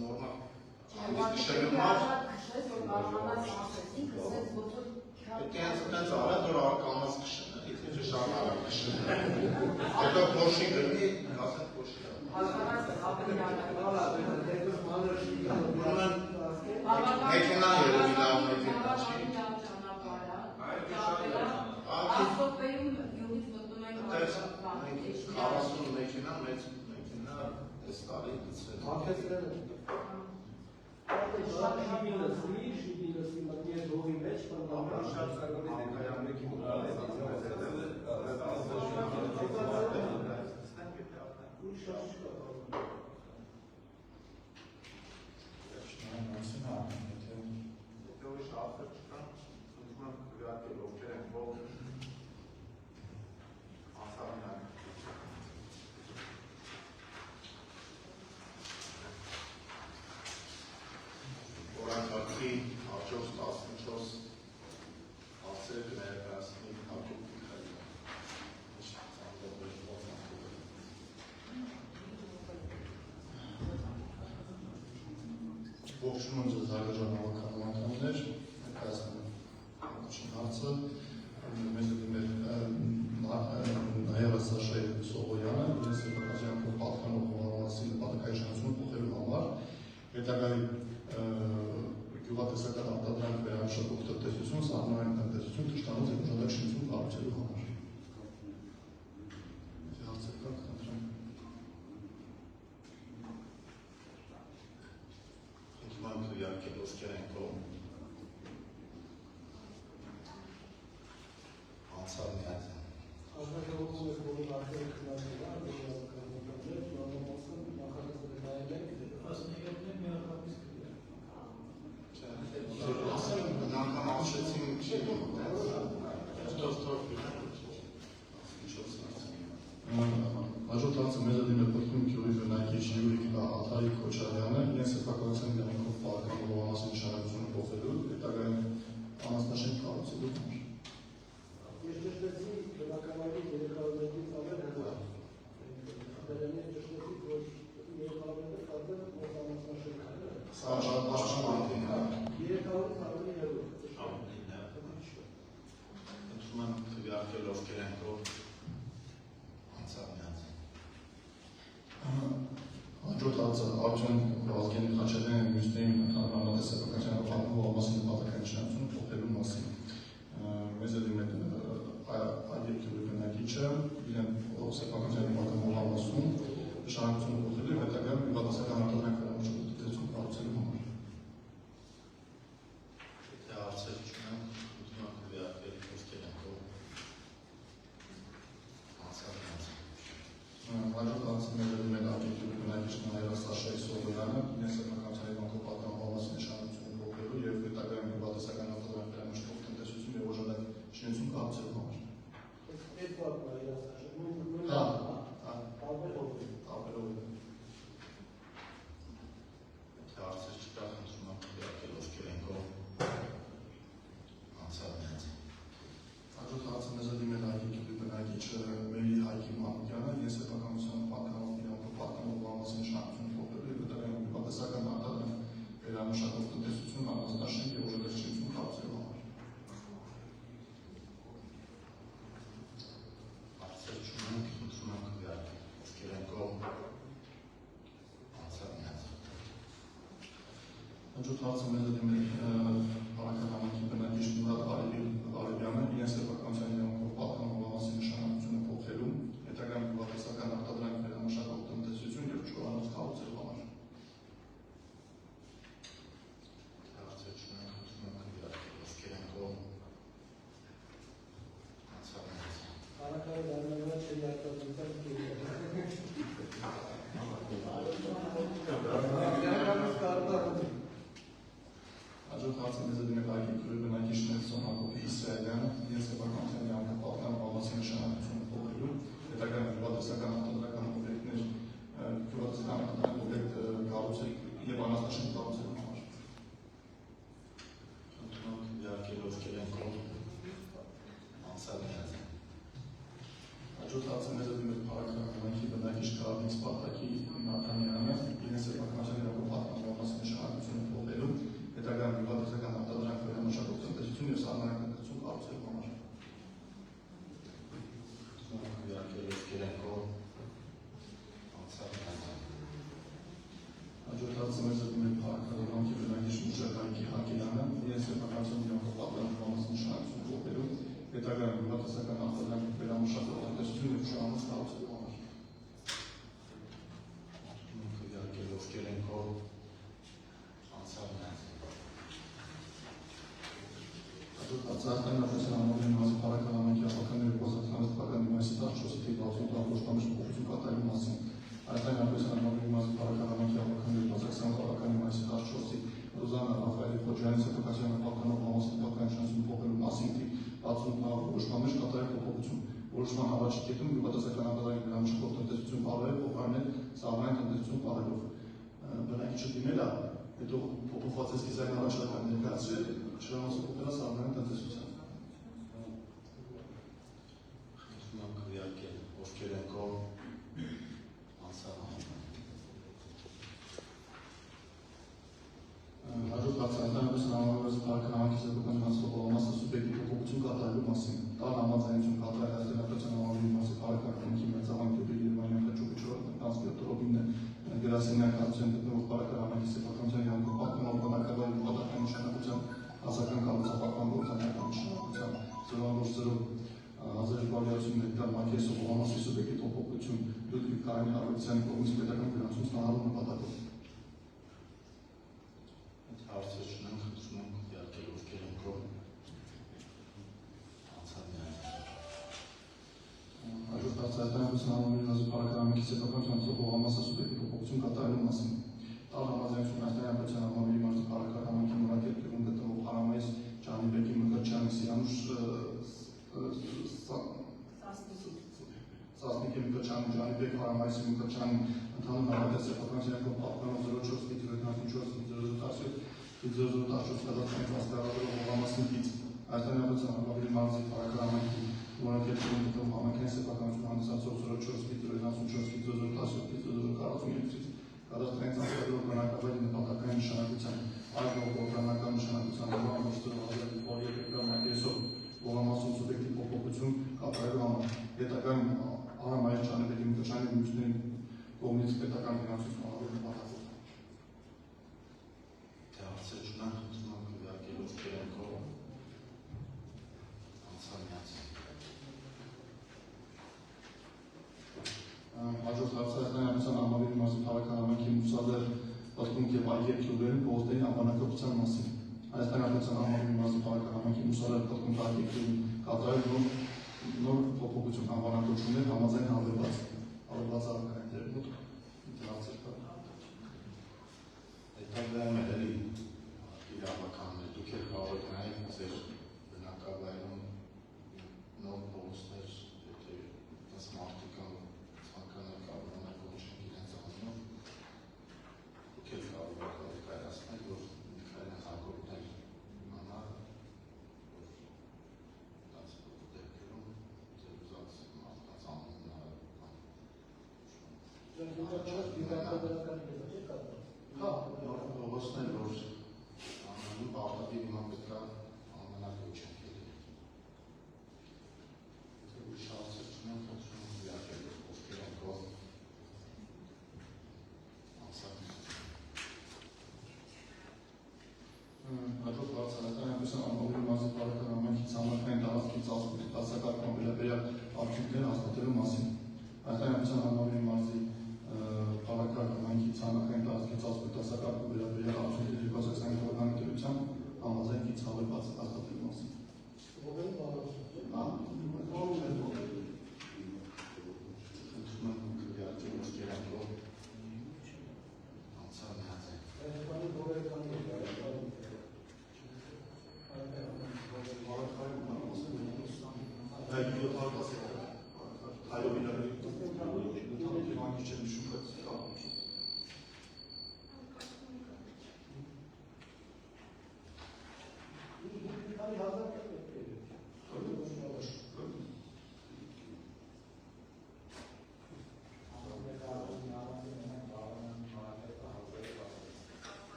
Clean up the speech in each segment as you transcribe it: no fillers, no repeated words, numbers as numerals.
նորմա Դենց արած որ կանաց կշնը, եթե շան արակ կշնը հետո փոշի գրնի, ասեն փոշի մեքենա երևի լավ մեքենա չի Ասոպեում յուղից մտնում ենք 40 մեքենա, մեծ մեքենա այս տարի գցել Շիբինոսի մտնի է դողի մեջ, պնդամեն շատ սականի դեկայանմեքի Ողջունում ձեզ հարգարժան հավաքականներ, ներկայացնում առաջին հարցը մեզ դիմել Նաիրա Սաշայի Սողոյանը, իրենց հետաքրքրությամբ պատկանող հողամասի նպատակայնությունը փոխելու համար, հետագայի գյուղատնտեսական արտադրանք վերամշակող տնտեսություն, սահմանային տնտեսություն, թշնամու ձեռնարկությունություն կառուցելու համար։ Հարցեր կա, խնդրեմ։ Իհարկե ոսկերենքով անցավ միացան։ Աշխարհակողում եք բոլոր արտերը քննարկել, նախագծը նայել եք, ասնեյետն է միառապիս կրել։ Նախամ ասեցին չի Հաջորդ հարցը մեզ դիմել պրտում գյուղի բնակիչ Յուրիկ Աթարի Քոչարյանը, իրենց սեփականության գրանքով պարկանող հողամասի նշանակությունը փոխելու, հետագայում անասնաշենք կառուցելու համար։ Ես ճշտեցի բնակավայրի 300 մետրից ավել հողը։ Դրանից ճշտեցի, որ 300 մետր կազմել մոտ անասնաշենք է։ Սա պաշտպանություն է։ 300-ից ավելի հեռու։ Ընդունում եմ քվեարկել ովքերենքով Հաջորդ հարցը Արտյոմ Վազգենի Խաչատրյանի մյուսներին համատեսակության հողամասի նպատակայնությունը փոխելու մասին։ Մեզ է դիմել այդ երկրի բնակիչը իրեն սեփականության նպատակայնության հողամասում նշանակությունը փոխելու հետագայում հիվանդասական արտադրանք վերամշակող տնտեսություն կառուցելու համար։ Եթե հարցեր չունեմ, ուզում եմ քվեարկել ոսկերենքով Հաջորդ հարցը մեզ է դիմել արտիկյուրի բնակիչ Նաիրա Սաշայի Սողոյանը, իրենց սեփականության հիվանդով պատկանող հողամասի նշանակությունը փոխելու և հետագայում հիվանդասական արտադրանք վերամշակող տնտեսություն և օժանդակ շինություն կառուցելու համար։ Եթե հարցեր չկա, խնդրում եմ քվեարկել ոսկերենքով անցավ միացան։ Հաջորդ հարցը մեզ է դիմել արտիկյուրի բնակիչ Մերի Հայկի Մանուկյանը, իրենց սեփականության պատկանող իրավունքով պատկանող հողամասի նշանակությունը փոխելու և հետագայում հիվանդասական արտադրանք վերամշակող տնտեսություն, անասնաշենք և օժանդակ շինություն կառուցելու համար։ Հարցեր չունենք, խնդրում եմ քվեարկել ոսկերենքով անցավ միացան։ Հաջորդ հարցը մեզ է դիմել Փարաքար համայնքի բնակիչ Մուրադ Արևյանը, իրենց սեփականության իրավունքով պատկանող հողամասի նշանակությունը փոխելու, հետագայում հիվանդասական արտադրանք վերամշակող տնտեսություն և ճյուղանոց կառուցելու համար։ Հարցեր չունենք, խնդրում եմ քվեարկել ոսկերենքով անցավ միացան։ Փարաքարը դառնալու չէ արտադրության Հաջորդ հարցը մեզ է դիմել արտիկյուրի բնակիչ Նելսոն Հակոբ Իսրայելյանը, իրենց սեփականության հետագայում տնտեսական արտադրանքի վերամշակող տնտեսություն և շահանոց կառուցելու համար։ Ովքեր են քո անցյալն են։ Ծառայական նախագծի համաձայն մասի փառաքաղամակի ապականների փոխանցման թվականի մայիսի 14-ի թվականի 68 ոստամեջ փոփոխություն կատարելու մասին։ Այդտեղ նախագծի համաձայն մասի փառաքաղամակի ապականների 2020 թվականի մայիսի 14-ի Ռոզանա Ռաֆայելի Խոջյանի սեփականության ապականով համասի թվականի շանսում փոխելու մասին 68 ոստամեջ կատարել փոփոխություն։ Որոշման առաջի կետում տնտեսական արտադրանքի վերամշակող տնտեսություն բառերը փոխարինել սահմանային տնտեսություն բառերով։ Բնակիչը դիմել է, հետո փոփոխված էս դիզայն առաջարկը ներկայացրել, չհամասը փոխել է սահմանային տնտեսության։ Ովքեր են քո անցյալը։ Հաջորդ հարցանքներից համարվեց փառաքաղամակի սեփականության սովորամասը սուբյեկտի փոփոխություն կատարելու մասին։ Տալ համաձայնություն կատարել հայտարարության համալիրի մասի փառաքաղամակի մեծավանք դեպի Երևանյան խաչուղիչորդ տնտեսական ռոբինը գրասենյակ հարցեն գտնվող փառաքաղամակի սեփականության յանքով պատկանող բնակավայրի նպատակային նշանակության հասարակական կառուցապատման գործանական նշանակության 0.0 հեկտար մակեր սովորամասի սուբյեկտի փոփոխություն Լյուդվիգ Կարենի Արվետյանի կողմից պետական գրանցում ստանալու նպատակով։ Հարցեր չունենք, խնդրում ենք իհարկե ովքեր են քո անցյալն։ Հաջորդ հարցահայտանյութան համալիրի մասի փառաքաղամակի սեփականության սովորամասը սուբյեկտի փոփոխություն կատարելու մասին։ Տալ համաձայնություն հայտարարության համալիրի մասի փառաքաղամակի նորակերպում գտնվող Հարամայիս Ջանիբեկի Մկրտչյանի Սիանուշ Սասնիկի Մկրտչյանի Ջանիբեկ Հարամայիսի Մկրտչյանի ընդհանուր նավատես սեփականության յանքով պատկանող 04-097 014 կադաստրային վաստակագրող հողամասնիկից հայտարարության համալիրի մարզի փառաքաղամակի նորակերպում գտնվող համայնքային սեփականություն հանդիսացող 04-094-042-042-ից կադաստրային վաստակագրող բնակավայրի նպատակային նշանակության այլ գործանական նշանակության հողամասում սուբյեկտի փոփոխություն կատարելու համար պետական Հարամայիս Ջանիբեկի Մկրտչյանի մյուսների կողմից պետական ֆինանսություն ստանալու նպատակով։ Հարցեր չունենք, խնդրում ենք իհարկե ովքեր են քո անցյալն։ Հաջորդ հարցահայտանյութան համալիրի մասի փառաքաղամակի Մուսադեր պտտունք և այլ երկրորեն փողոցների անվանակոչության մասին։ Հայաստանյան համալիրի մասի փառաքաղամակի Մուսադեր պտտունք այլ երկրորեն կատարել նոր փոփոխություն անվանակոչումներ համաձայն հավելված առարկային դերմուտ հարցեր կա։ Հետագայում էլի իրավականներ, դուք եք կարող եք նաև ձեր բնակավայրում նոր փողոցներ, եթե այս մարդիկ ցանկանալ կարող են կոչեն իրենց անունով, դուք եք կարող եք կայացնել, որ ինքներն են հագորտել իմանալ, որ այս դեպքերում ձեր ուզած մարդկանց անունն փողոցներ, որ անանում պարտադիր հիմա պետք է անվանակոչենք էլի։ Եթե ուրիշ հարցեր չունենք, խնդրում ենք իհարկե ովքեր են քո անցյալն։ Հաջորդ հարցահայտանյութան համալիրի մասի փառաքաղամակի ցամաքային տարածքի ծածկույթի դասակարգման վերաբերյալ արդյունքները հաստատելու մասին։ Հայտարարության համալիրի մասի փառաքաղամակի ցամաքային տարածքի ծածկույթի դասակարգման վերաբերյալ արդյունքների 2020 թվականի դրությամբ համաձայն գիծ հավելված հաստատելու մասին։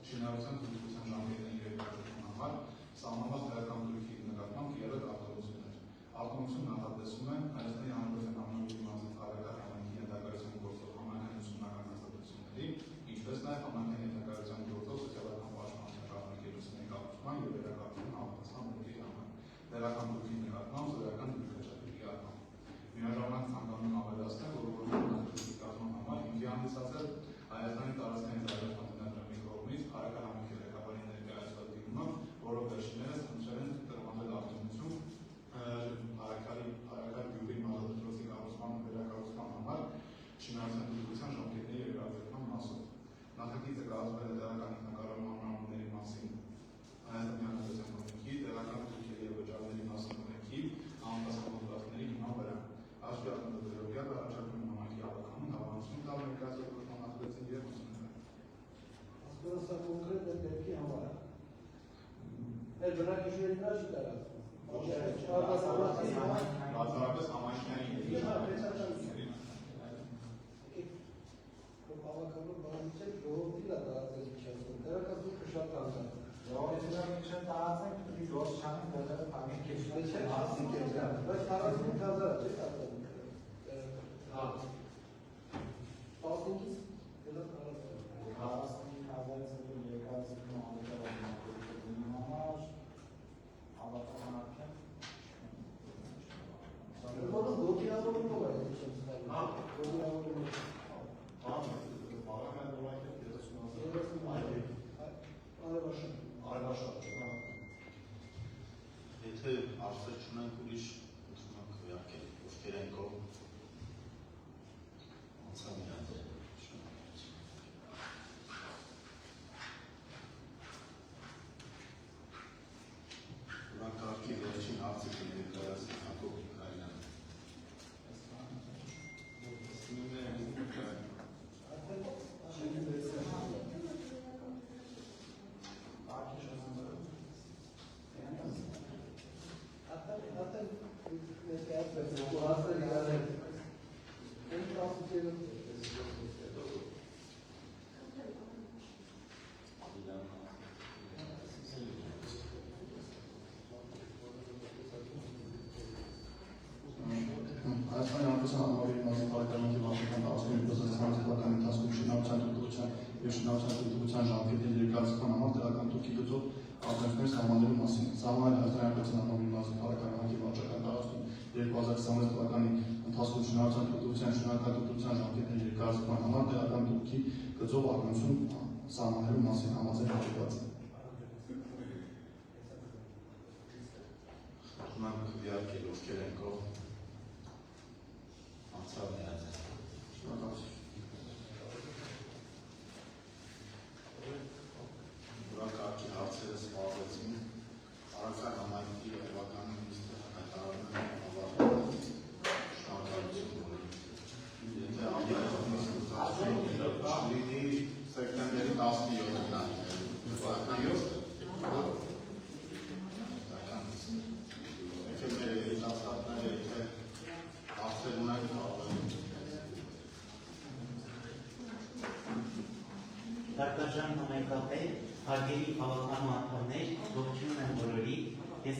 շինարարության թույլտվության ժամկետների երկարաչափման համար սահմանված դրական դրույթի նկատմամբ եղել արտոնություններ։ Արտոնությունը նախատեսում է Հայաստանի Հանրապետության ամենօրյա մարզի քաղաքական համայնքի ենթակայությամբ գործող համայնքային ուսումնական հաստատությունների, ինչպես նաև համայնքային ենթակայությամբ գործող սոցիալական պաշտպանության կազմակերպությունների կառուցման և վերակառուցման համապատասխան դեպքի համար, դրական դրույթի նկատմամբ զորական դրույթաչափերի առմամբ։ Միաժամանակ ցանկանում եմ ավելացնել, որ որոշակի կազմման համար ինքի հանդիսացել Հայաստանի տարածքային զարգացման տնօրենի կողմից Փարական համայնքի ղեկավարի ներկայացված դիմումը, որով վերջիններս խնդրել են տրամադրել արտոնություն Փարակար գյուղի մարզադպրոցի կառուցման ու վերակառուցման համար շինարարության թույլտվության ժամկետների երկարաչափման մասով։ Նախագիծը կազմվել է տեղական ինքնակառավարման մարմինների մասին Հայաստանի Հանրապետության օրենքի, տեղական թույլերի և վճարների մասին օրենքի, համապատասխան հոդվածների հիման վրա։ Հաշվի առնելով առաջարկում համայնքի հավաքանուն հավանություն տալ ներկայացված գործման նախագծին և ուսումնական։ Սա կոնկրետ դեպքի համար է։ Այդ բնակիչների վրա չի տարածվում։ Բացառապես համայնքային Բավականին բանից ժողովրդի դա տարածել միջազգում։ Տեղական դուքը շատ անցան։ Ժողովրդի միջև տարածենք, դուք գործ չանեք, որտեղ փամի քեշը Չէ, ասիկ է դա։ Բայց 45,000 չէ՞ տարածել։ 15-ից դրա տարածել։ 45,000-ից երկարացնում անվտանգ համար հավաքականություն։ Որը գոյավորումով է չեմ ստանում։ Գոյավորումով։ Եթե հարցեր չունենք ուրիշ ընդունակ քվեարկել, ովքեր են կողմ անցան իրաց Ուրանկարգի վերջին հարցը կներկայացնի Հակոբ Միքայելյանը։ Հայաստանի Հանրապետության ամառի մարզի Փարակամենքի վարչական տարածքների բազմազան թվականի ընթացքում շինարարության թույլտվության և շինարարության թույլտվության ժամկետների երկարացման համար տեղական թուրքի գծով արտոնություններ սահմանելու մասին։ Սահմանել Հայաստանի Հանրապետության ամառի մարզի Փարակամենքի վարչական տարածքում 2026 թվականի ընթացքում շինարարության թույլտվության և շինարարական թույլտվության ժամկետների երկարացման համար տեղական թուրքի գծով արտոնություն սահմանելու մասին համաձայն հաղորդված է։ Ընդունակ քվեարկել, ովքեր են կողմ անցավ իրաց Ուրանկարգի հարցերը սպառվեցին, Փարական համայնքի ղեկավարի նիստը հայտարարում է ավարտել շնորհակալություն բոլորին։ Եթե ամբողջ լինի սեպտեմբերի 17-ին Եկել մեր երիտասարդները, եթե հարցեր ունեն, կարող են Դակտարժան համայնքապետ, հարգելի հավաքական անդամներ, ողջունում եմ բոլորի։ Ես